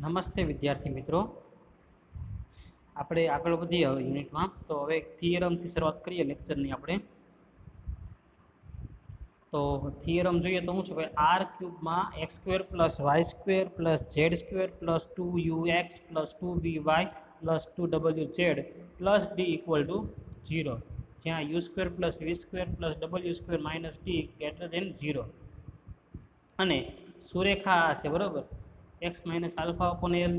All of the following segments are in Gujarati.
નમસ્તે વિદ્યાર્થી મિત્રો, આપણે આગળ વધીએ હવે યુનિટમાં. તો હવે થિયરમથી શરૂઆત કરીએ લેક્ચરની આપણે. તો થિયરમ જોઈએ તો શું છે ભાઈ, આર ક્યુબમાં x square plus y square plus z square plus 2ux plus 2by plus 2wz plus d equal to 0, જ્યાં u square plus v square plus ડબલ્યુ square minus d greater than 0. અને સુરેખા આ છે બરાબર, x minus alpha upon l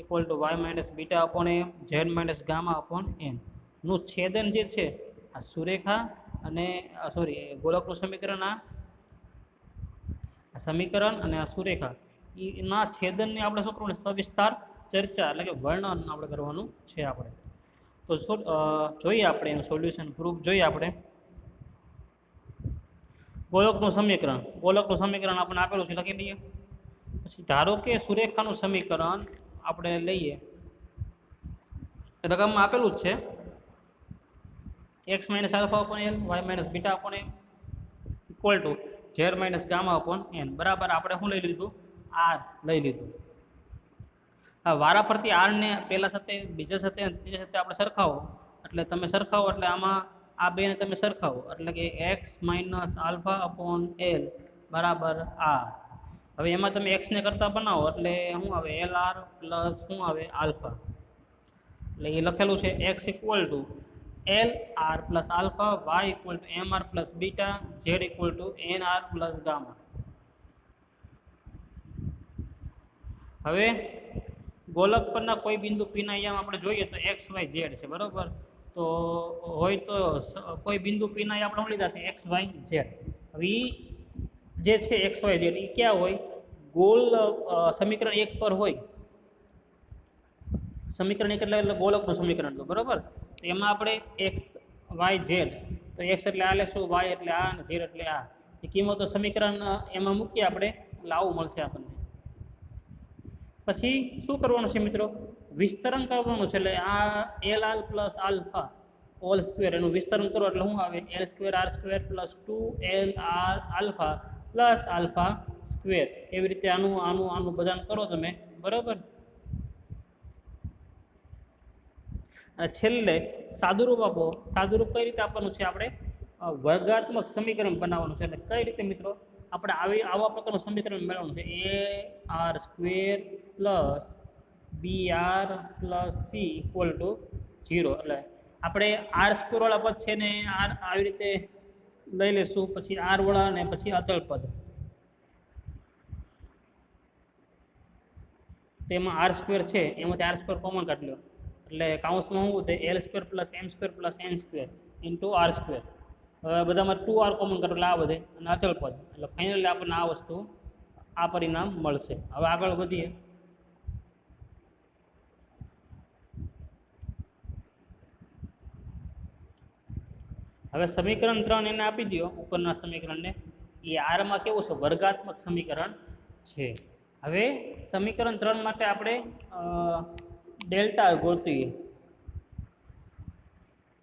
equal to y minus beta upon m z minus gamma upon n નું છેદન જે છે આ સુરેખા અને ગોળકનું સમીકરણ, આ સમીકરણ અને આ સુરેખા એના છેદનની આપણે શું કરવાનું, સવિસ્તાર ચર્ચા એટલે કે વર્ણન આપણે કરવાનું છે આપણે. તો જોઈએ આપણે એનું સોલ્યુશન પ્રૂફ જોઈએ આપણે. ગોળકનું સમીકરણ આપણે આપેલું છે, લખી લઈએ. પછી ધારો કે સુરેખાનું સમીકરણ આપણે લઈએ, રકમમાં આપેલું જ છે x minus alpha upon l y minus beta upon m equal to z minus gamma upon n બરાબર. આપણે શું લઈ લીધું, આર લઈ લીધું. હા, વારાફરતી આરને પહેલા સાથે બીજા સાથે ત્રીજા સાથે આપણે સરખાવો, એટલે તમે સરખાવો એટલે આમાં આ બેને તમે સરખાવો એટલે કે x minus alpha upon L બરાબર આર. હવે એમાં તમે એક્સને કરતા બનાવો એટલે શું આવે, એલ આર પ્લસ શું આવે, આલ્ફા. એટલે એ લખેલું છે x equal to l r plus alpha, y equal to m r plus beta, z equal to n r plus gamma. હવે ગોલક પરના કોઈ બિંદુ પીના અહીંયા આપણે જોઈએ તો એક્સ વાય ઝેડ છે બરાબર. તો હોય તો કોઈ બિંદુ પીના આપણે શું લીધા છે, એક્સ વાય ઝેડ. હવે જે છે એક્સ વાય ઝેડ એ ક્યાં હોય, ગોલ સમીકરણ 1 પર હોય. સમીકરણ 1 એટલે ગોલકનું સમીકરણ તો બરાબર. તો એમાં આપણે એક્સ વાય ઝેડ, તો એક્સ એટલે આ લેશું, વાય એટલે આ અને ઝેડ એટલે આ, એ કિંમતો સમીકરણ એમાં મૂકીએ આપણે એટલે આવું મળશે આપણને. પછી શું કરવાનું છે મિત્રો, વિસ્તરણ કરવાનું છે. એટલે આ l r plus alpha whole square એનું વિસ્તરણ કરો એટલે શું આવે, l square r square plus 2 LR alpha plus alpha square. એવી રીતે આનું આનું આનું બધાને કરો તમે બરાબર. છેલ્લે સાદુરૂપ આપો. સાદુરૂપ કઈ રીતે આપવાનું છે, આપણે વર્ગાત્મક સમીકરણ બનાવવાનું છે. એટલે કઈ રીતે મિત્રો, આપણે આવા પ્રકારનું સમીકરણ મેળવવાનું છે, a r square plus b r plus c equal to 0. એટલે આપણે આર સ્ક્વેર વાળા પદ છે ને આર આવી રીતે લઈ લેશું, પછી આર વાળા ને પછી અચળ પદ. તેમાં આર સ્ક્વેર છે એમાંથી આર સ્ક્વેર કોમન કાઢી લો એટલે કાઉન્સમાં શું થાય, l square plus m square plus n square into r square. હવે બધામાં 2r કોમન કાઢો એટલે આ વધે અને અચળ પદ. એટલે ફાઇનલી આપણને આ વસ્તુ આ પરિણામ મળશે. હવે આગળ વધીએ. હવે સમીકરણ 3 એને આપી દો, ઉપરના સમીકરણને. એ આરમાં કેવું છે, વર્ગાત્મક સમીકરણ છે. હવે સમીકરણ 3 માટે આપણે ડેલ્ટા ગોતીએ.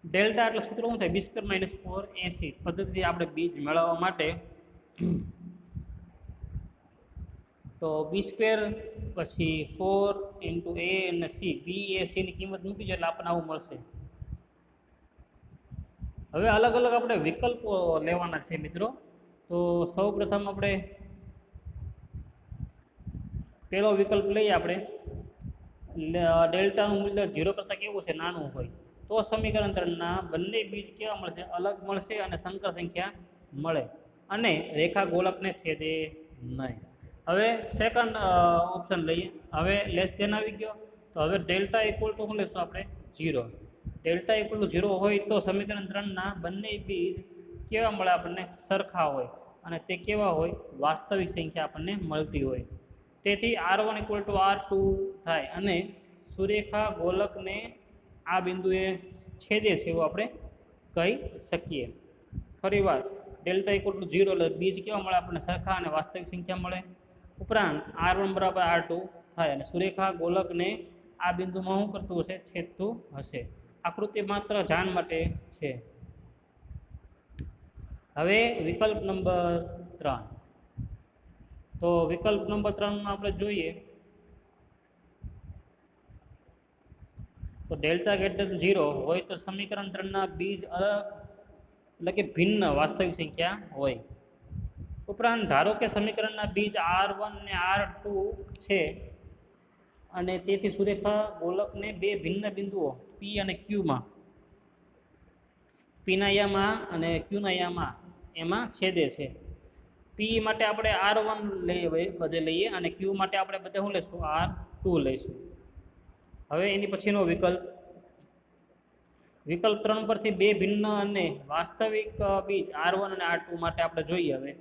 ડેલ્ટા એટલે સૂત્ર શું થાય, બી સ્ક્વેર માઇનસ 4ac પદ્ધતિ આપણે બીજ મેળવવા માટે. તો બી સ્ક્વેર પછી 4 ઇન્ટુ એ અને સી, બી એ સીની કિંમત મૂકી દો એટલે આપણને આવું મળશે. હવે અલગ અલગ આપણે વિકલ્પો લેવાના છે મિત્રો. તો સૌ પ્રથમ આપણે પહેલો વિકલ્પ લઈએ આપણે. ડેલ્ટાનું મૂલ્ય 0 કરતાં કેવું છે, નાનું હોય તો સમીકરણ 3ના બંને બીજ કેવા મળશે, અલગ મળશે અને સંકર સંખ્યા મળે અને રેખા ગોળકને છેદે નહીં. હવે સેકન્ડ ઓપ્શન લઈએ. હવે લેસ ધેન આવી ગયો તો હવે ડેલ્ટા ઇક્વલ ટુ શું લેશું આપણે, 0. ડેલ્ટા ઇક્વલ ટુ 0 હોય તો સમીકરણ 3ના બંને બીજ કેવા મળે આપણને, સરખા હોય અને તે કેવા હોય, વાસ્તવિક સંખ્યા આપણને મળતી હોય. તેથી R1 ઇક્વલ ટુ R2 થાય અને સુરેખા ગોલકને આ બિંદુએ છેદે છે એવું આપણે કહી શકીએ. ફરી વાર ડેલ્ટા ઇક્વલ ટુ 0 એટલે બીજ કેવા મળે આપણને, સરખા અને વાસ્તવિક સંખ્યા મળે. ઉપરાંત R1 બરાબર R2 થાય અને સુરેખા ગોલકને આ બિંદુમાં શું કરતું હશે, છેદતું હશે. આકૃતિ માત્ર જાણ માટે છે. હવે વિકલ્પ નંબર 3. તો વિકલ્પ નંબર 3 માં આપણે જોઈએ તો ડેલ્ટા ગ્રેટર દેન 0 હોય તો સમીકરણ 3ના બીજ અલગ એટલે કે ભિન્ન વાસ્તવિક સંખ્યા હોય. ઉપરાંત ધારો કે સમીકરણના બીજ R1 અને R2 છે અને તેથી સુરેખા ગોલકને બે ભિન્ન બિંદુઓ P અને Qમાં Pના યામાં અને Qના યામાં એમાં છેદે છે. P માટે આપણે R1 બધે લઈએ અને Q માટે આપણે બધે શું લઈશું? R2 લઈશું. હવે એની પછીનો વિકલ્પ 3 પરથી બે ભિન્ન અને વાસ્તવિક બીજ R1 અને R2 માટે આપણે જોઈએ. હવે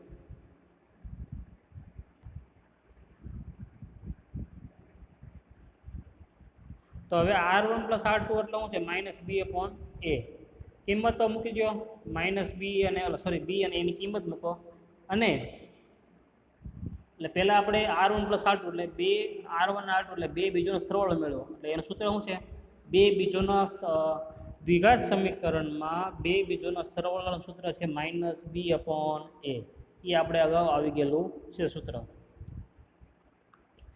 તો હવે R1 + R2 એટલે શું છે? -b/a. કિંમત તો મૂકી દો, -b અને b અને એની કિંમત મૂકો અને એટલે પહેલાં આપણે R1 + R2 એટલે બે R1 R2 એટલે બે બીજોનો સરવાળો મેળવો. એટલે એનું સૂત્ર શું છે? બે બીજોના દ્વિઘાત સમીકરણમાં બે બીજોના સરવાળાનું સૂત્ર છે -b/a. એ આપણે અગાઉ આવી ગયેલું છે સૂત્ર.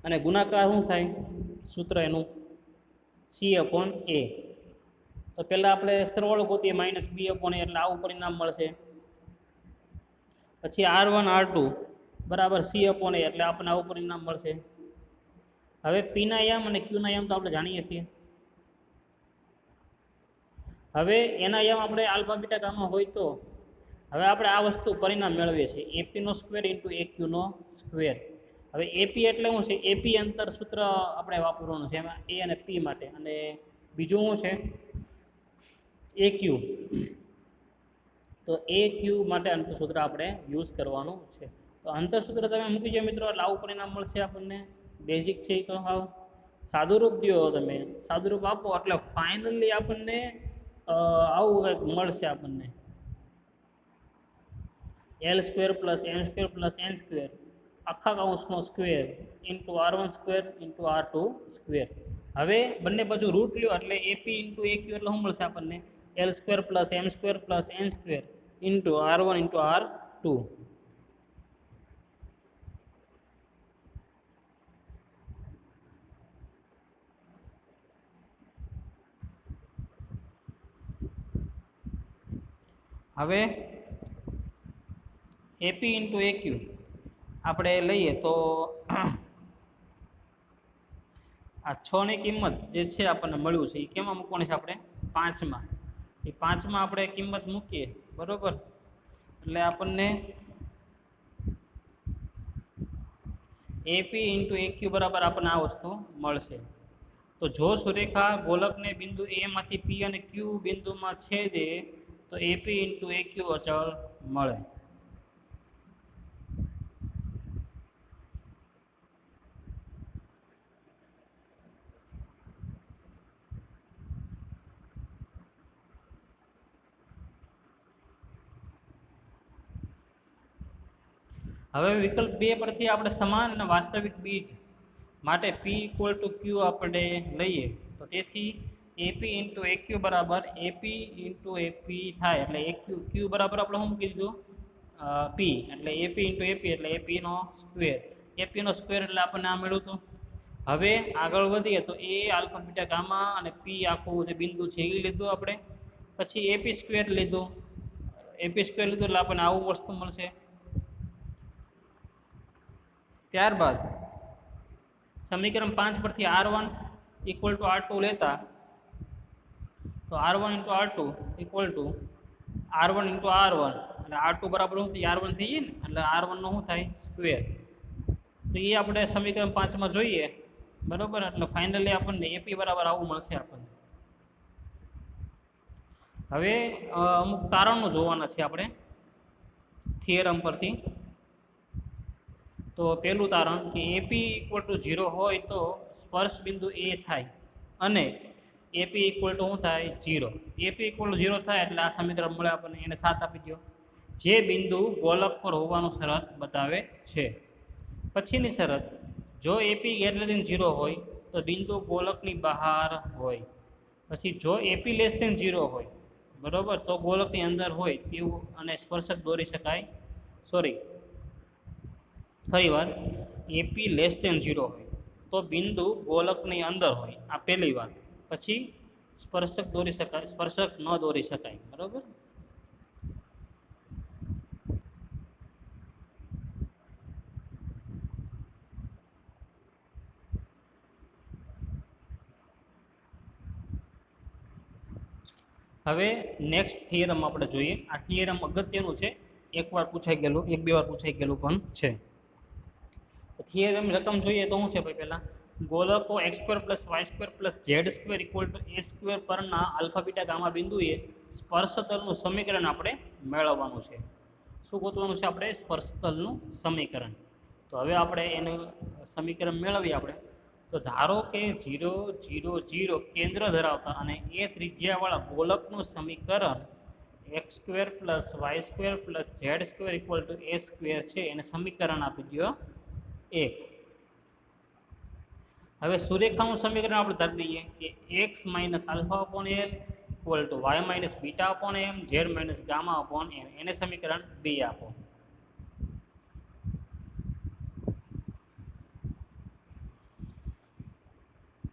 અને ગુણાકાર શું થાય? સૂત્ર એનું c/a. તો પહેલાં આપણે સરવાળો ગોતીએ -b/a એટલે આવું પરિણામ મળશે. પછી R1 R2 બરાબર c/a એટલે આપણને આવું પરિણામ મળશે. હવે Pના યામ અને Qના યામ તો આપણે જાણીએ છીએ. હવે એના યામ આપણે આલ્ફા બીટા ગામા હોય તો હવે આપણે આ વસ્તુ પરિણામ મેળવીએ છીએ AP² × AQ². હવે AP એટલે શું છે? AP અંતર સૂત્ર આપણે વાપરવાનું છે એમાં A અને P માટે, અને બીજું શું છે? AQ. તો AQ માટે અંતર સૂત્ર આપણે યુઝ કરવાનું છે. તો અંતર સૂત્ર તમે મૂકી દો મિત્રો, એટલે આવું પરિણામ મળશે આપણને. બેઝિક છે તો હાવ સાદુરૂપ દો, તમે સાદુરૂપ આપો એટલે ફાઇનલી આપણને આવું કંઈક મળશે આપણને L² + M² + N² આખા કૌંસનો સ્ક્વેર × R1² × R2². હવે બંને બાજુ રૂટ લ્યો એટલે AP × AQ એટલે શું મળશે આપણને? L² + M² + N² × R1 × R2. હવે AP × AQ આપણે લઈએ તો આ 6 ની કિંમત જે છે આપણને મળ્યું છે એ કેમાં મૂકવાની છે? આપણે 5માં. એ 5માં આપણે કિંમત મૂકીએ બરોબર, એટલે આપણને AP × AQ બરાબર આપણને આ વસ્તુ મળશે. તો જો સુરેખા ગોલકને બિંદુ A માંથી P અને Q બિંદુમાં છેદે તો AP × AQ અચળ મળે. હવે વિકલ્પ 2 પરથી આપણે સમાન અને વાસ્તવિક બીજ માટે P = Q આપણે લઈએ તો તેથી AP × AQ બરાબર AP × AP થાય. એટલે Q બરાબર આપણે શું મૂકી દીધું? P. એટલે AP × AP એટલે AP². AP² એટલે આપણને આ મળ્યું હતું. હવે આગળ વધીએ તો A આલ્ફા બીટા ગામા અને P આખું જે બિંદુ છે એ લીધું આપણે. પછી AP² લીધું. AP² લીધું એટલે આપણને આવું વસ્તુ મળશે. ત્યારબાદ સમીકરણ 5 પરથી R1 = R2 લેતા તો R1 × R2 = R1 × R1 એટલે R2 બરાબર શું થાય? R1 થઈ જાય ને, એટલે R1 નો શું થાય? સ્ક્વેર. તો એ આપણે સમીકરણ 5માં જોઈએ બરોબર, એટલે ફાઇનલી આપણને AP બરાબર આવું મળશે આપણને. હવે અમુક તારણો જોવાના છે આપણે થિયરમ પરથી. તો પહેલું તારણ કે AP = 0 હોય તો સ્પર્શ બિંદુ A થાય અને AP = શું થાય? 0. AP = 0 થાય એટલે આ સમીકરણ મળે આપણને. એને 7 આપી દો, જે બિંદુ ગોલક પર હોવાનું શરત બતાવે છે. પછીની શરત, જો AP > 0 હોય તો બિંદુ ગોલકની બહાર હોય. પછી જો AP < 0 હોય બરોબર તો ગોલકની અંદર હોય તેવું અને સ્પર્શક દોરી શકાય. ફરીવાર AP < 0 હોય તો બિંદુ ગોલકની અંદર હોય. આ પહેલી વાત. પછી સ્પર્શક દોરી શકાય, સ્પર્શક ન દોરી શકાય, બરાબર. હવે નેક્સ્ટ થિયરમ આપણે જોઈએ. આ થિયરમ અગત્યનું છે, એકવાર પૂછાઈ ગયેલું, એક બે વાર પૂછાઈ ગયેલું પણ છે. થિયરમ રકમ જોઈએ તો શું છે ભાઈ? પહેલા ગોલકો x² + y² + z² = a² પરના આલ્ફા બીટા ગામા બિંદુએ સ્પર્શતલનું સમીકરણ આપણે મેળવવાનું છે. શું ગોતવાનું છે આપણે? સ્પર્શતલનું સમીકરણ. તો હવે આપણે એનું સમીકરણ મેળવીએ આપણે. તો ધારો કે 0, 0, 0 કેન્દ્ર ધરાવતા અને એ ત્રિજ્યાવાળા ગોલકનું સમીકરણ x² + y² + z² = a² છે. એને સમીકરણ આપી દો 1. હવે સુરેખાનું સમીકરણ આપણે ધારી દઈએ કે x - α/l y - β/m z - γ/m. એને સમીકરણ 2 આપો.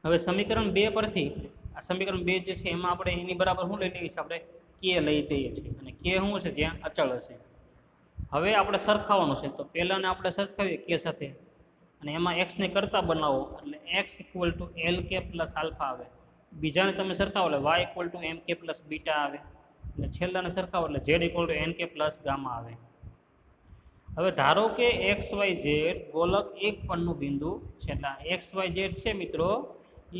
હવે સમીકરણ 2 પરથી આ સમીકરણ 2 જે છે એમાં આપણે એની બરાબર શું લઈ લઈએ છીએ? આપણે k લઈ લઈએ છીએ, અને k શું છે? જ્યાં અચળ હશે. હવે આપણે સરખાવવાનું છે. તો પહેલાને આપણે સરખાવીએ k સાથે, અને એમાં x ને કરતા બનાવો એટલે x = lk + આલ્ફા આવે. બીજાને તમે સરખાવો એટલે y = mk + બીટા આવે, અને છેલ્લાને સરખાવો એટલે z = nk + ગામા આવે. હવે ધારો કે XYZ ગોલક એક પરનું બિંદુ છે. એટલે XYZ છે મિત્રો,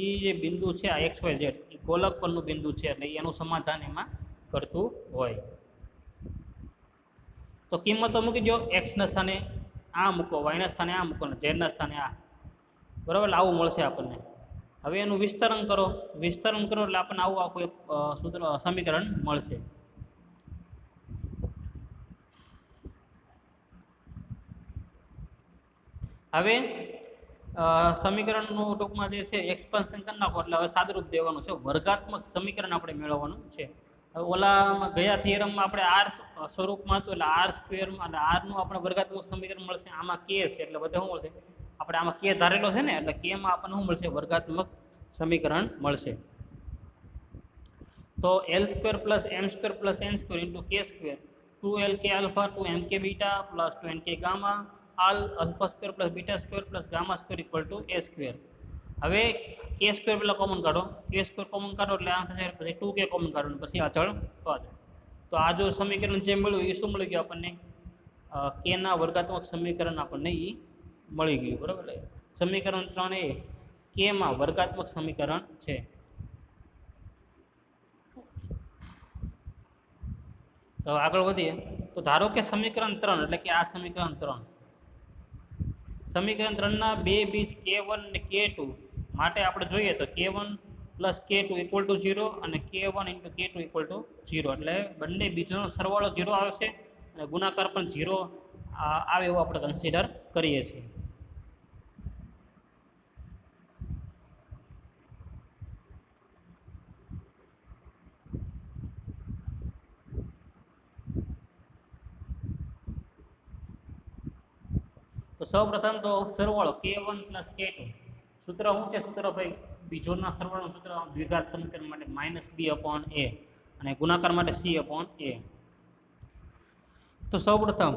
એ જે બિંદુ છે આ XYZ એ ગોલક પરનું બિંદુ છે, એટલે એનું સમાધાન એમાં કરતું હોય. તો કિંમતો મૂકી દો. x ના સ્થાને આ મૂકો, y ના સ્થાને આ મૂકો, અને z ના સ્થાને આ, બરાબર. આવું મળશે આપણને. હવે એનું વિસ્તરણ કરો. વિસ્તરણ કરો એટલે આપણને આવું આખું એક સૂત્ર સમીકરણ મળશે. હવે સમીકરણનું ટૂંકમાં જે છે એક્સપાન્શન કરી નાખો એટલે હવે સાદુરૂપ દેવાનું છે. વર્ગાત્મક સમીકરણ આપણે મેળવવાનું છે. ઓલામાં ગયા થિયરમમાં આપણે આર સ્વરૂપમાં હતું, એટલે r² અને આરનું આપણે વર્ગાત્મક સમીકરણ મળશે. આમાં k છે એટલે બધે શું મળશે? આપણે આમાં k ધારેલો છે ને, એટલે kમાં આપણને શું મળશે? વર્ગાત્મક સમીકરણ મળશે. તો l² + m² + n² × k², 2lk α 2mk β + 2nk gamma α² + β² + ગામા² = a². હવે k² પેલા કોમન કાઢો. k² કોમન કાઢો એટલે આ થશે, પછી 2k કોમન કાઢો, પછી અચળ પદ. તો આ જો સમીકરણ જે મળ્યું એ શું મળી ગયું આપણને? k ના વર્ગાત્મક સમીકરણ આપણને એ મળી ગયું, બરાબર. સમીકરણ 3 એ k માં વર્ગાત્મક સમીકરણ છે. તો આગળ વધીએ. તો ધારો કે સમીકરણ 3 એટલે કે આ સમીકરણ 3, સમીકરણ 3 ના બે બીજ k1 અને k2 માટે આપણે જોઈએ તો k1 + k2 = 0 અને k1 × k2 = 0. એટલે બંને બીજોનો સરવાળો 0 આવશે અને ગુણાકાર પણ 0 આવે એવું આપણે કન્સિડર કરીએ છીએ. તો સૌપ્રથમ તો સરવાળો k1 + k2 સૂત્ર શું છે? સૂત્ર ભાઈ બીજોના સરવાળાનું સૂત્ર દ્વિઘાત સમીકરણ માટે -b/a અને ગુણાકાર માટે c/a. તો સૌપ્રથમ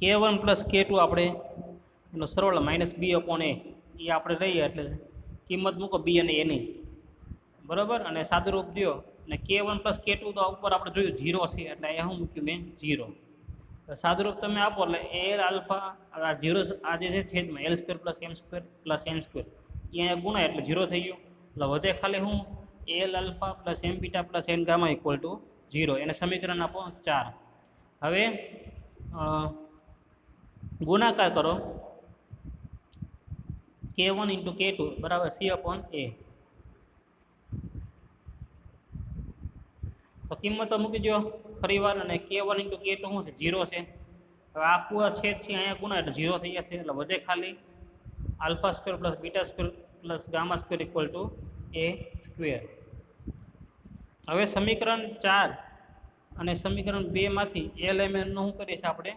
k1 + k2 આપણે એનો સરવાળો -b/a એ આપણે લઈએ એટલે કિંમત મૂકો b અને a ની, બરાબર. અને સાદુરૂપ દો અને k1 + k2 તો ઉપર આપણે જોયું 0 છે, એટલે એ શું મૂક્યું મેં? 0. સાદુરૂપ તમે આપો એટલે l α આ 0 આ જે છે છેદમાં l² + m² + n² એ અહીંયા ગુણાય એટલે 0 થઈ ગયું. એટલે વધે ખાલી શું? l α + m β + n gamma = 0. એને સમીકરણ આપો 4. હવે ગુણાકાર કરો k1 × k2 = c/a. તો કિંમતો મૂકી દો ફરીવાર, અને k1 × k2 શું છે? 0 છે. હવે આખું આ છેદ છે અહીંયા ગુણા એટલે 0 થઈ જશે. એટલે વધે ખાલી α² + β² + ગામા² = a². હવે સમીકરણ 4 અને સમીકરણ 2 માંથી lmn નું શું કરીએ છીએ? આપણે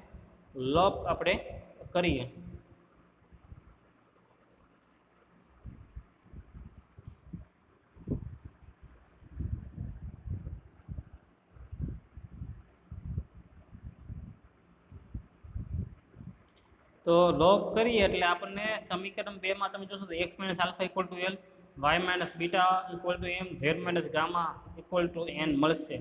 લપ આપણે કરીએ. તો લોપ કરીએ એટલે આપણને સમીકરણ 2 માં તમે જોશો તો x minus alpha equal to l, y minus beta equal to m, z minus gamma equal to n મળશે.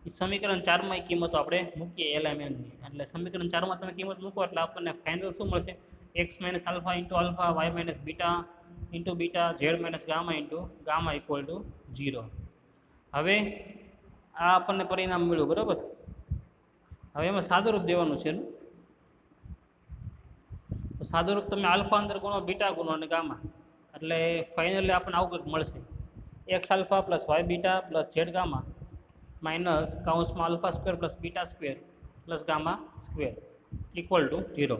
એ સમીકરણ 4 માં એ કિંમતો આપણે મૂકીએ એલ એમ એનની. એટલે સમીકરણ 4 માં તમે કિંમત મૂકો એટલે આપણને ફાઇનલ શું મળશે? x minus alpha into alpha, y minus beta into beta, z minus gamma into gamma equal to 0. હવે આ આપણને પરિણામ મળ્યું, બરાબર. હવે એમાં સાદુરૂપ દેવાનું છે. સાદુરૂપ તમે આલ્ફા અંદર ગુણો, બીટા ગુણો અને ગામા, એટલે ફાઇનલી આપણને આવું કંઈક મળશે. X alpha plus y beta plus z gamma minus કાઉન્સમાં alpha square plus beta square plus gamma square equal to 0.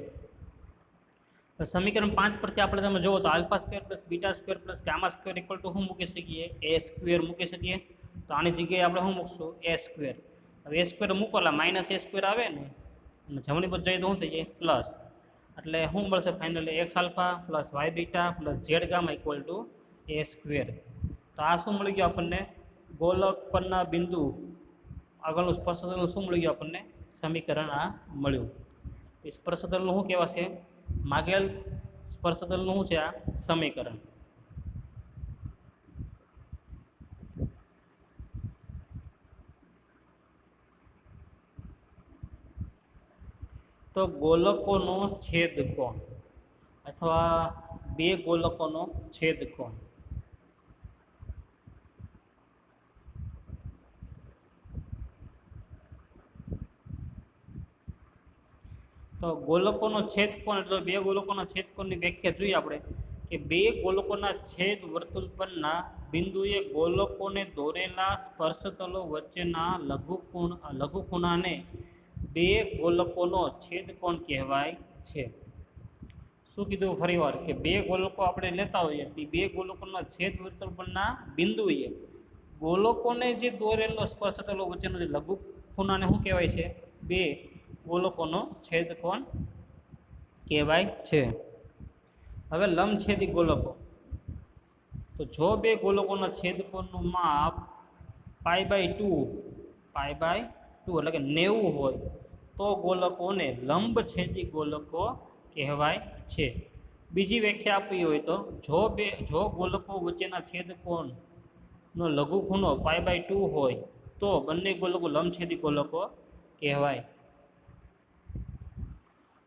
સમીકરણ 5 પરથી આપણે તમે જુઓ તો alpha square plus beta square plus gamma square equal to શું મૂકી શકીએ? એ સ્ક્વેર મૂકી શકીએ. તો આની જગ્યાએ આપણે શું મૂકશું? એ સ્ક્વેર. હવે એ સ્ક્વેર મૂકો એટલે માઇનસ એ સ્ક્વેર આવે ને, અને જમણી બાજુ જઈએ તો શું થઈ જાય? પ્લસ. એટલે શું મળશે finally? X alpha plus y beta plus z gamma equal to a square. તો આ શું મળી ગયું આપણને? ગોલક પરના બિંદુ આગળનું સ્પર્શતલનું શું મળી ગયું આપણને? સમીકરણ આ મળ્યું. એ સ્પર્શતલનું શું કહેવાશે? માગેલ સ્પર્શતલનું શું છે આ? સમીકરણ. તો ગોલકોનો છેદકોણ અથવા બે ગોલકોનો છેદકોણ. તો ગોલકોનો છેદકોણ એટલે બે ગોલકોના છેદકોણની વ્યાખ્યા જોઈએ આપણે કે બે ગોલકોના છેદ વર્તુળ પરના બિંદુએ ગોલકોને દોરેલા સ્પર્શતલો વચ્ચેના લઘુખૂણાને બે ગોલકોનો છેદકોણ કહેવાય છે. શું કીધું ફરીવાર? કે બે ગોલકો આપણે લેતા હોઈએ તે બે ગોલકોના છેદ વર્તુળ પરના બિંદુએ ગોલકોને જે દોરેલો સ્પર્શતલો વચ્ચેનો જે લઘુખૂણાને શું કહેવાય છે? બે ગોલકોનો છેદકોણ કહેવાય છે. હવે લંબછેદી ગોલકો. તો જો બે ગોલકોના છેદકોણનું માપ π/2 એટલે કે 90 હોય તો ગોલકોને લંબછેદી ગોલકો કહેવાય છે. બીજી વ્યાખ્યા આપવી હોય તો જો ગોલકો વચ્ચેના છેદકોણનો લઘુખૂણો π/2 હોય તો બંને ગોલકો લંબછેદી ગોલકો કહેવાય.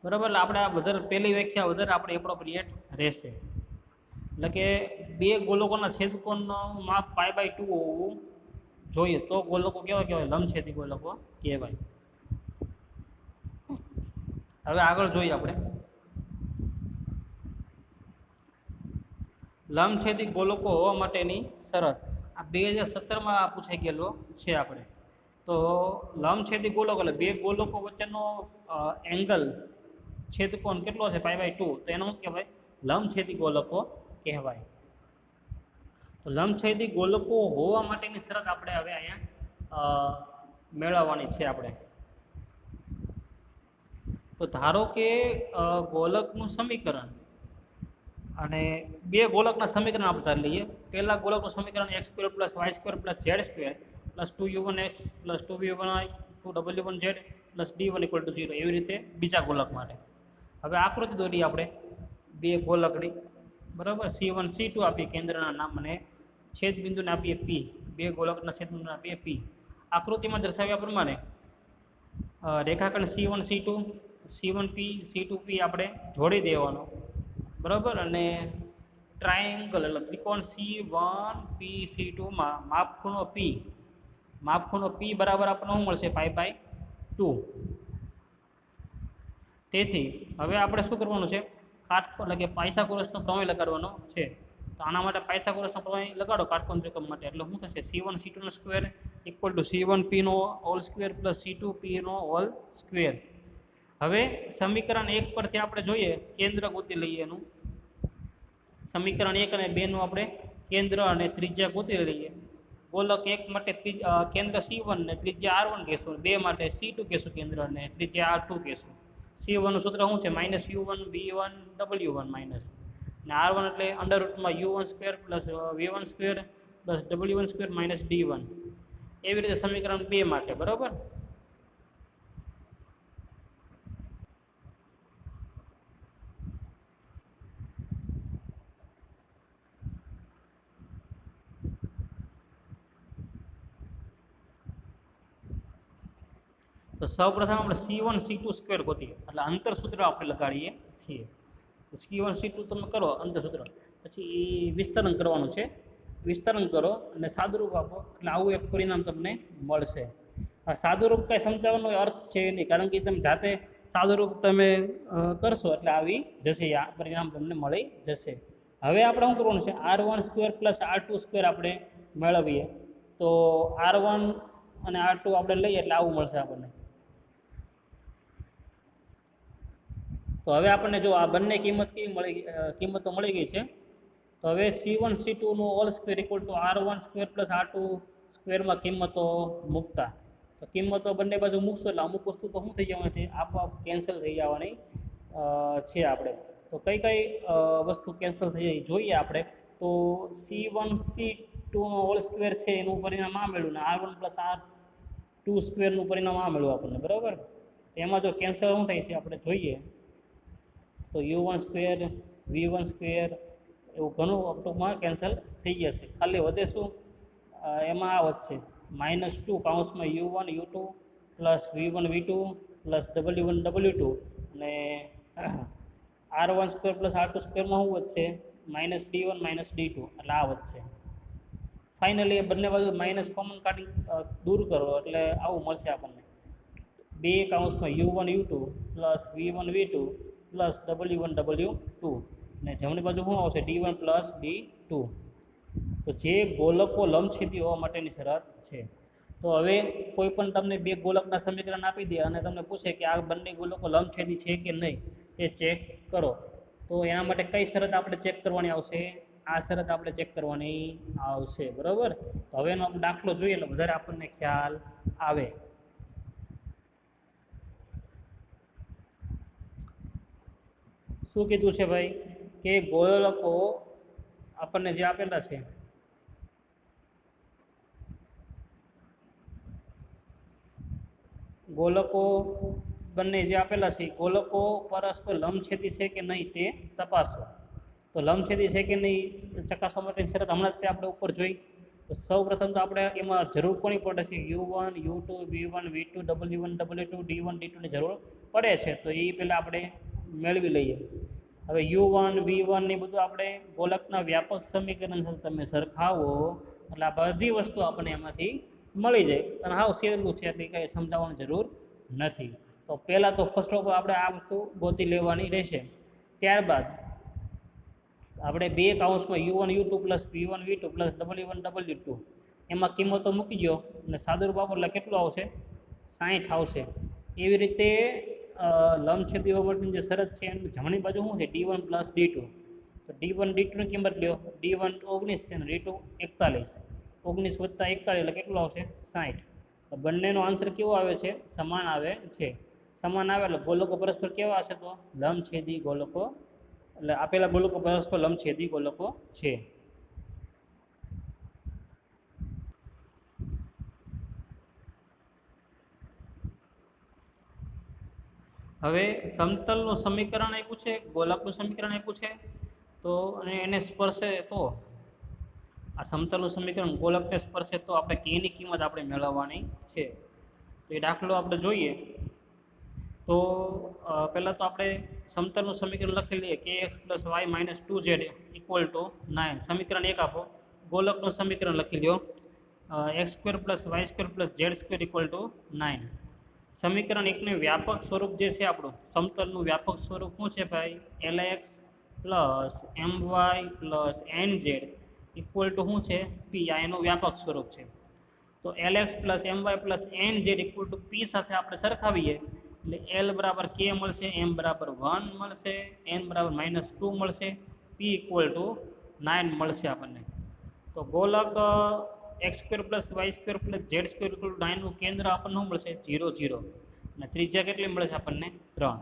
બરાબર. એટલે આપણે આ વધારે પહેલી વ્યાખ્યા વધારે આપણે એપ્રોપ્રિએટ રહેશે. એટલે કે બે ગોલકોના છેદકોણનું માપ π/2 હોવું જોઈએ તો ગોલકો કેવા કહેવાય? લંબછેદી ગોલકો કહેવાય. હવે આગળ જોઈએ આપણે લંબછેદી ગોલકો હોવા માટેની શરત. આ 2017માં પૂછાઈ ગયેલો છે આપણે. તો લંબછેદી ગોલકો એટલે બે ગોલકો વચ્ચેનો એંગલ છેદકોણ કેટલો છે? π/2. તો એનો શું કહેવાય? લંબછેદી ગોલકો કહેવાય. તો લંબછેદી ગોલકો હોવા માટેની શરત આપણે હવે અહીંયા મેળવવાની છે આપણે. તો ધારો કે ગોલકનું સમીકરણ અને બે ગોલકના સમીકરણ આપણે ધારી લઈએ. પહેલા ગોલકનું સમીકરણ x² + y² + z² + 2u1x + 2v1y 2w1z + d1 = 0. એવી રીતે બીજા ગોલક માટે. હવે આકૃતિ દોરીએ આપણે બે ગોલકની. બરાબર. C1 C2 આપીએ કેન્દ્રના નામ અને છેદબિંદુને આપીએ P. બે ગોલકના છેદબિંદુને આપીએ P. આકૃતિમાં દર્શાવ્યા પ્રમાણે રેખાખંડ C1 C2 C1P C2P આપણે જોડી દેવાનો. બરાબર. અને ટ્રાયેંગલ એટલે ત્રિકોણ C1P C2 માં માપખૂણો P બરાબર આપણને શું મળશે? π/2. તેથી હવે આપણે શું કરવાનું છે? કાટકોણ એટલે કે પાયથાગોરસનો પ્રમેય લગાડવાનો છે. તો આના માટે પાયથાગોરસનો પ્રમેય લગાડો કાટકોણ ત્રિકોણ માટે. એટલે શું થશે? C1 C2 square equal two C1P whole square plus C2P whole square. હવે સમીકરણ 1 પરથી આપણે જોઈએ કેન્દ્ર ગોતી લઈએ એનું. સમીકરણ 1 અને 2 નું આપણે કેન્દ્ર અને ત્રિજ્યા ગોતી લઈએ. ગોલક 1 માટે કેન્દ્ર C1 ને ત્રિજ્યા R1 કહેશું. 2 માટે C2 કહેશું કેન્દ્ર અને ત્રિજ્યા R2 કહેશું. C1 નું સૂત્ર શું છે? -u1 v1 w1 માઇનસ ને R1 એટલે √u1² + v1² + w1² - d1. એવી રીતે સમીકરણ 2 માટે. બરાબર. તો સૌપ્રથમ આપણે C1 C2 સ્ક્વેર ગોતીએ, એટલે અંતરસૂત્ર આપણે લગાડીએ છીએ. તો C1 C2 તમે કરો અંતરસૂત્ર, પછી એ વિસ્તરણ કરવાનું છે. વિસ્તરણ કરો અને સાદુરૂપ આપો એટલે આવું એક પરિણામ તમને મળશે. આ સાદુરૂપ કાંઈ સમજાવવાનો અર્થ છે નહીં, કારણ કે તમે જાતે સાદુરૂપ તમે કરશો એટલે આવી જશે, આ પરિણામ તમને મળી જશે. હવે આપણે શું કરવાનું છે, R1² + R2² આપણે મેળવીએ. તો R1 અને R2 આપણે લઈએ એટલે આવું મળશે આપણને. તો હવે આપણને જો આ બંને કિંમતો મળી ગઈ છે. તો હવે C1 C2 નો whole square equal to R1² + R2² માં કિંમતો મૂકતા, તો કિંમતો બંને બાજુ મૂકશો એટલે અમુક વસ્તુ તો શું થઈ જવાની છે, આપોઆપ કેન્સલ થઈ જવાની છે આપણે. તો કઈ કઈ વસ્તુ કેન્સલ થઈ જાય જોઈએ આપણે. તો C1 C2 નો હોલ સ્ક્વેર છે એનું પરિણામ આ મળ્યું, ને R1 + R2² નું પરિણામ આ મળ્યું આપણને, બરાબર. તો એમાં જો કેન્સલ શું થાય છે આપણે જોઈએ તો U1² V1² એવું ઘણું ટૂંકમાં કેન્સલ થઈ જશે. ખાલી વધે શું, એમાં આ વધશે -2 કૌંસમાં U1 U2 + V1 V2 + W1 W2, અને R1² + R2² માં શું વધશે, -D1 -D2, એટલે આ વધશે. ફાઇનલી એ બંને બાજુ માઇનસ કોમન કાઢી દૂર કરો એટલે આવું મળશે આપણને, 2 કૌંસમાં U1 U2 + V1 V2 + W1 W2, અને જમણી બાજુ શું આવશે, D1 + D2. તો જે ગોલકો લંબછેદી હોવા માટેની શરત છે. તો હવે કોઈ પણ તમને બે ગોલકના સમીકરણ આપી દે અને તમને પૂછે કે આ બંને ગોલકો લંબછેદી છે કે નહીં, તે ચેક કરો. તો એના માટે કઈ શરત આપણે ચેક કરવાની આવશે, આ શરત આપણે ચેક કરવાની આવશે, બરાબર. તો હવે એનો દાખલો જોઈએ એટલે વધારે આપણને ખ્યાલ આવે. શું કીધું છે ભાઈ કે ગોલકો આપણને જે આપેલા છે ગોલકો બંને જે આપેલા છે ગોલકો પરસ્પર લંબછેદી છે કે નહીં તે તપાસો. તો લંબછેદી છે કે નહીં ચકાસવા માટેની શરત હમણાં જ આપણે ઉપર જોઈ. તો સૌ પ્રથમ તો આપણે એમાં જરૂર કોની પડે છે, U1 U2 V1 V2 W1 W2 D1 D2 ની જરૂર પડે છે. તો એ પહેલાં આપણે મેળવી લઈએ. હવે U1 V1 ને બધું આપણે ગોલકના વ્યાપક સમીકરણ સાથે તમે સરખાવો એટલે આ બધી વસ્તુ આપણને એમાંથી મળી જાય, અને હાવ સહેલું છે એટલે કંઈ સમજાવવાની જરૂર નથી. તો પહેલાં તો ફર્સ્ટ ઓફ ઓલ આપણે આ વસ્તુ ગોતી લેવાની રહેશે. ત્યારબાદ આપણે 2 કૌંસમાં U1 U2 + V1 V2 + W1 W2 એમાં કિંમતો મૂકી દો અને સાદુરૂપ આપો એટલે કેટલું આવશે, 60 આવશે. એવી રીતે લંબછેદી હોવા માટેની જે શરત છે એની જમણી બાજુ શું છે, D1 + D2. તો D1 D2 ની કિંમત લ્યો, D1 19 છે અને D2 41. 19 + 41 એટલે કેટલું આવશે, 60. તો બંનેનો આન્સર કેવો આવે છે, સમાન આવે છે. સમાન આવે એટલે ગોલકો પરસ્પર કેવા હશે, તો લંબછેદી ગોલકો, એટલે આપેલા ગોલકો પરસ્પર લંબછેદી ગોલકો છે. હવે સમતલનું સમીકરણ આપ્યું છે, ગોલકનું સમીકરણ આપ્યું છે, તો અને એને સ્પર્શે તો આ સમતલનું સમીકરણ ગોલકને સ્પર્શે તો આપણે કેની કિંમત આપણે મેળવવાની છે. તો એ દાખલો આપણે જોઈએ. તો પહેલાં તો આપણે સમતલનું સમીકરણ લખી લઈએ, kx + y - 2z = 9. સમીકરણ 1 આપો. ગોલકનું સમીકરણ લખી લો, x² + y² + z² = 9. સમીકરણ 1 નું વ્યાપક સ્વરૂપ જે છે આપણું સમતલનું વ્યાપક સ્વરૂપ શું છે ભાઈ, lx + my + nz = શું છે, p. આ એનું વ્યાપક સ્વરૂપ છે. તો lx + my + nz = p સાથે આપણે સરખાવીએ એટલે l = k મળશે, m = 1 મળશે, n = -2 મળશે, p = 9 મળશે આપણને. તો ગોલક x² + y² + z² = 9 નું કેન્દ્ર આપણને શું મળશે, 0 0, અને ત્રિજ્યા કેટલી મળે છે આપણને, 3.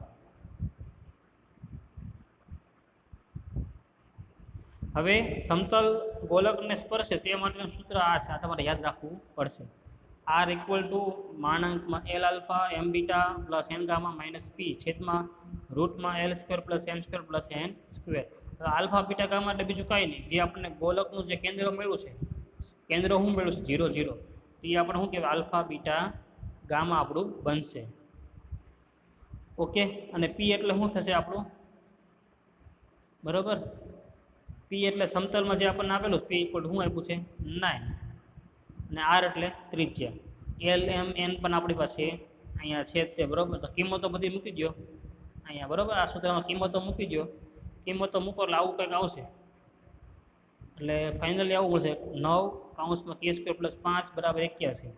હવે સમતલ ગોલકને સ્પર્શે તે માટેનું સૂત્ર આ છે, આ તમારે યાદ રાખવું પડશે. R = Lα m β + n γ - p √L² + m² + n². Alpha beta gamma એટલે બીજું કાંઈ નહીં, જે આપણને ગોલકનું જે કેન્દ્ર મળ્યું છે, કેન્દ્ર શું મળ્યું છે, 0 0, તો એ આપણે શું કહેવાય, આલ્ફા બીટા ગામા આપણું બનશે. ઓકે, અને પી એટલે શું થશે આપણું? બરાબર, પી એટલે સમતલમાં જે આપણને આપેલું પી ઇક્વલ શું આપ્યું છે 9, અને આર એટલે ત્રિજ્યા. એલ એમ એન પણ આપણી પાસે અહીંયા છે તે, બરાબર. તો કિંમતો બધી મૂકી દો અહીંયા, બરાબર. આ સૂત્રમાં કિંમતો મૂકી દો, કિંમતો મૂકો એટલે આવું કંઈક આવશે. એટલે ફાઇનલી આવું મળશે 9 કે સ્ક્વેર પ્લસ 5 બરાબર 81.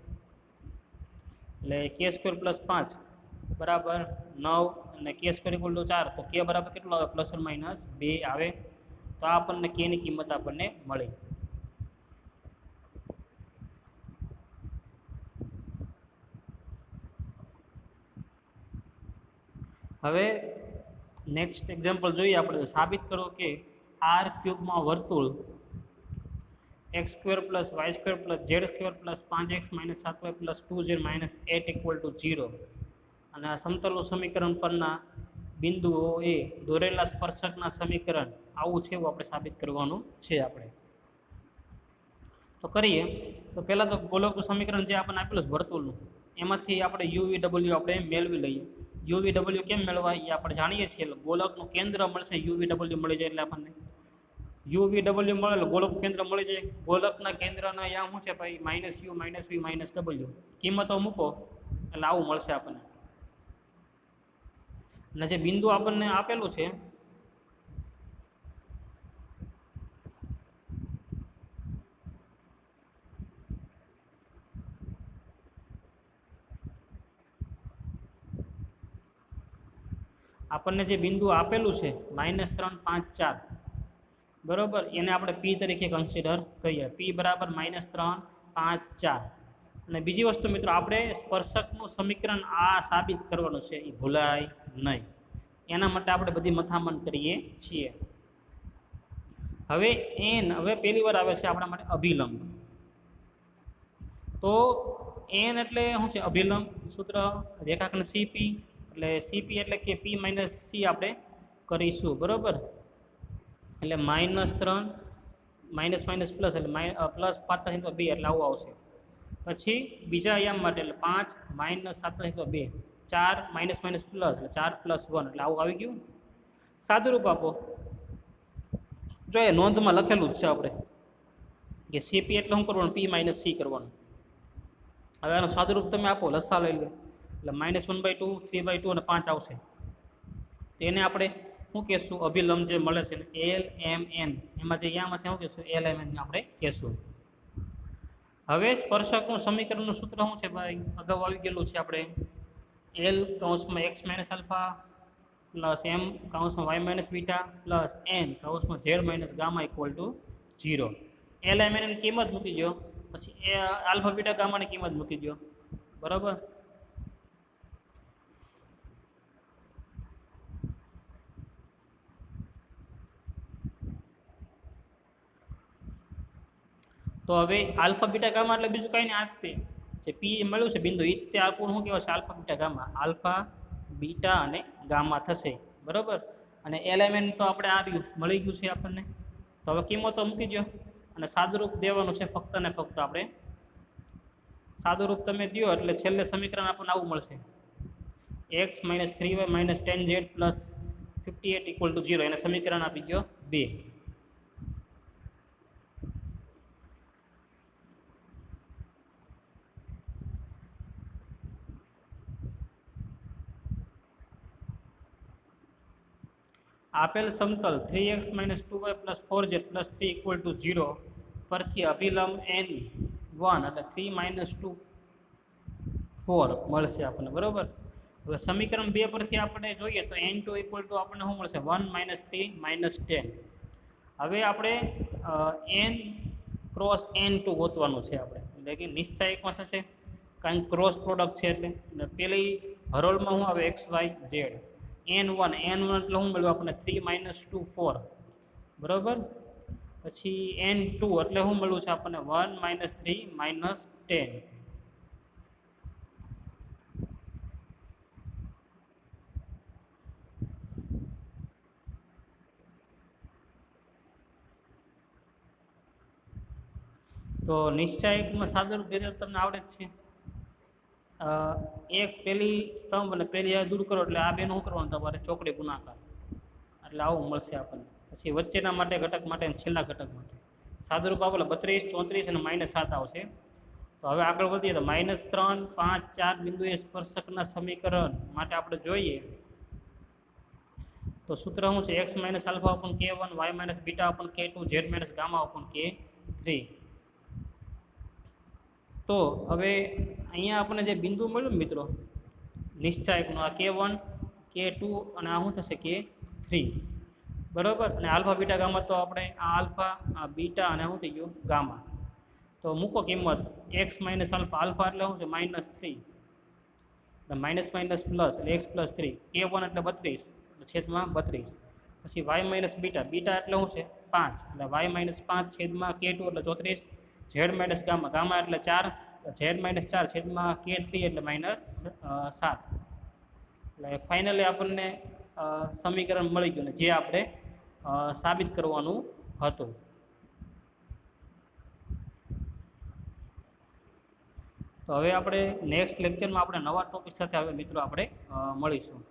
એટલે કે સ્ક્વેર પ્લસ 5 બરાબર 9 અને કે સ્ક્વેર ઇક્વલ ટુ 4, તો કે બરાબર કેટલું આવે? પ્લસ ઓર માઇનસ 2 આવે. તો આપણને કેની કિંમત આપણને મળી. હવે નેક્સ્ટ એક્ઝામ્પલ જોઈએ આપણે. સાબિત કરો કે આર ક્યુબમાં વર્તુળ x square plus y square plus z square plus 5x minus 7y plus 2z minus 8 equal to 0, અને આ સમતલનું સમીકરણ પરના બિંદુઓ એ દોરેલા સ્પર્શકના સમીકરણ આવું છે એવું આપણે સાબિત કરવાનું છે. આપણે તો કરીએ. તો પહેલાં તો ગોલકનું સમીકરણ જે આપણને આપેલું છે વર્તુળનું, એમાંથી આપણે યુવી ડબલ્યુ આપણે મેળવી લઈએ. યુવી ડબલ્યુ કેમ મેળવા એ આપણે જાણીએ છીએ. ગોલકનું કેન્દ્ર મળશે, યુવી ડબલ્યુ મળી જાય એટલે આપણને યુવી ડબલ્યુ મળે એટલે ગોલક કેન્દ્ર મળી જાય. ગોલકના કેન્દ્રના અહીંયા શું છે ભાઈ? Minus u minus v minus ડબલ્યુ. કિંમતો મૂકો એટલે આવું મળશે આપણને. અને જે બિંદુ આપણને આપેલું છે આપણને જે બિંદુ આપેલું છે -3, 5, 4, બરાબર, એને આપણે પી તરીકે કન્સિડર કરીએ. પી બરાબર -3, 5, 4. અને બીજી વસ્તુ મિત્રો, આપણે સ્પર્શકનું સમીકરણ આ સાબિત કરવાનું છે, એ ભૂલાય નહીં. એના માટે આપણે બધી મથામણ કરીએ છીએ. હવે હવે પહેલી વાર આવે છે આપણા માટે અભિલંબ. તો એન એટલે શું છે? અભિલંબ. સૂત્ર રેખાખંડ સીપી, એટલે સીપી એટલે કે પી માઇનસ સી આપણે કરીશું, બરાબર. એટલે -3 માઇનસ માઇનસ પ્લસ એટલે પ્લસ 5/2 એટલે આવું આવશે. પછી બીજા યામ માટે એટલે 5 - 7/2, 4 માઇનસ માઇનસ પ્લસ એટલે 4 + 1 એટલે આવું આવી ગયું. સાદુરૂપ આપો. જો એ નોંધમાં લખેલું જ છે આપણે કે સીપી એટલે શું કરવાનું? પી માઇનસ સી કરવાનું. હવે આનું સાદુરૂપ તમે આપો, લસા લઈ લો એટલે -1/2, 3/2 અને 5 આવશે. તેને આપણે શું કહેશું? અભિલંબ જે મળે છે ને એલ એમ એન, એમાં જે યામ હશે શું કહેશું? એલ એમ એન આપણે કહેશું. હવે સ્પર્શકનું સમીકરણનું સૂત્ર શું છે ભાઈ? અગાઉ આવી ગયેલું છે આપણે. એલ કૌંસમાં x minus alpha plus m કૌંસમાં y minus beta plus n કૌંસમાં z minus gamma equal to 0. L m એની કિંમત મૂકી દો, પછી એ આલ્ફા બીટા ગામાની કિંમત મૂકી દો, બરાબર. તો હવે આલ્ફા બીટા ગામા એટલે બીજું કાંઈ નહીં, આ તે જે પી મળ્યું છે બિંદુ, એ તે આપણું શું કહેવાય છે? Alpha beta gamma. Alpha beta અને ગામા થશે, બરાબર. અને એલિમેન્ટ તો આપણે આવ્યું મળી ગયું છે આપણને. તો હવે કિંમતો મૂકી દો અને સાદુરૂપ દેવાનું છે ફક્ત ને ફક્ત. આપણે સાદુરૂપ તમે દો એટલે છેલ્લે સમીકરણ આપણને આવું મળશે: x - 3y - 10z plus 58 equal to 0. એને સમીકરણ આપી દો 2. આપેલ સમતલ 3x - 2y + 4z + 3 equal to 0 પરથી અભિલંબ n1 એટલે 3 - 2 4 મળશે આપણને, બરાબર. હવે સમીકરણ 2 પરથી આપણે જોઈએ તો n2 ઇક્વલ ટુ આપણને શું મળશે? 1 - 3 - 10. હવે આપણે n ક્રોસ n2 ગોતવાનું છે આપણે, એટલે કે નિશ્ચાયકમાં થશે, કારણ કે ક્રોસ પ્રોડક્ટ છે એટલે. પેલી હરોળમાં શું આવે? x y z. n1 એટલે શું મળ્યું આપણને? 3 - 2 4, બરાબર. પછી n2 એટલે શું મળ્યું છે આપણને? 1 - 3 - 10. તો નિશ્ચાયકમાં સાદુરૂપ ભેદા તમને આવડે જ છે. અ, એક પહેલી સ્તંભ અને પહેલી આ દૂર કરો એટલે આ બેનું શું કરવાનું તમારે ચોકડી ગુણાકાર, એટલે આવું મળશે આપણને. પછી વચ્ચેના માટે ઘટક માટે અને છેલ્લા ઘટક માટે સાદુરૂપ આપેલો 32, 34 અને -7 આવશે. તો હવે આગળ વધીએ તો -3, 5, 4 બિંદુએ સ્પર્શકના સમીકરણ માટે આપણે જોઈએ તો સૂત્ર શું છે? x - alpha upon k1, y - beta upon k2, z - gamma upon k3. તો હવે અહીંયા આપણને જે બિંદુ મળ્યું ને મિત્રો નિશ્ચાયકનું, આ k1, k2 અને આ શું થશે k3, બરાબર. અને આલ્ફા બીટા ગામા તો આપણે આ આલ્ફા, આ બીટા અને શું થઈ ગયું ગામા. તો મૂકો કિંમત x - આલ્ફા, આલ્ફા એટલે શું છે -3, માઇનસ માઇનસ પ્લસ એટલે x + 3, k1 એટલે 32 છેદમાં 32. પછી y - બીટા, બીટા એટલે શું છે 5 એટલે y - 5 છેદમાં k2 એટલે 34, z - ગામા, ગામા એટલે 4, z - 4 છેદમાં k3 એટલે -7. એટલે ફાઇનલી આપણને સમીકરણ મળી ગયું ને જે આપણે સાબિત કરવાનું હતું. તો હવે આપણે નેક્સ્ટ લેક્ચરમાં આપણે નવા ટોપિક સાથે હવે મિત્રો આપણે મળીશું.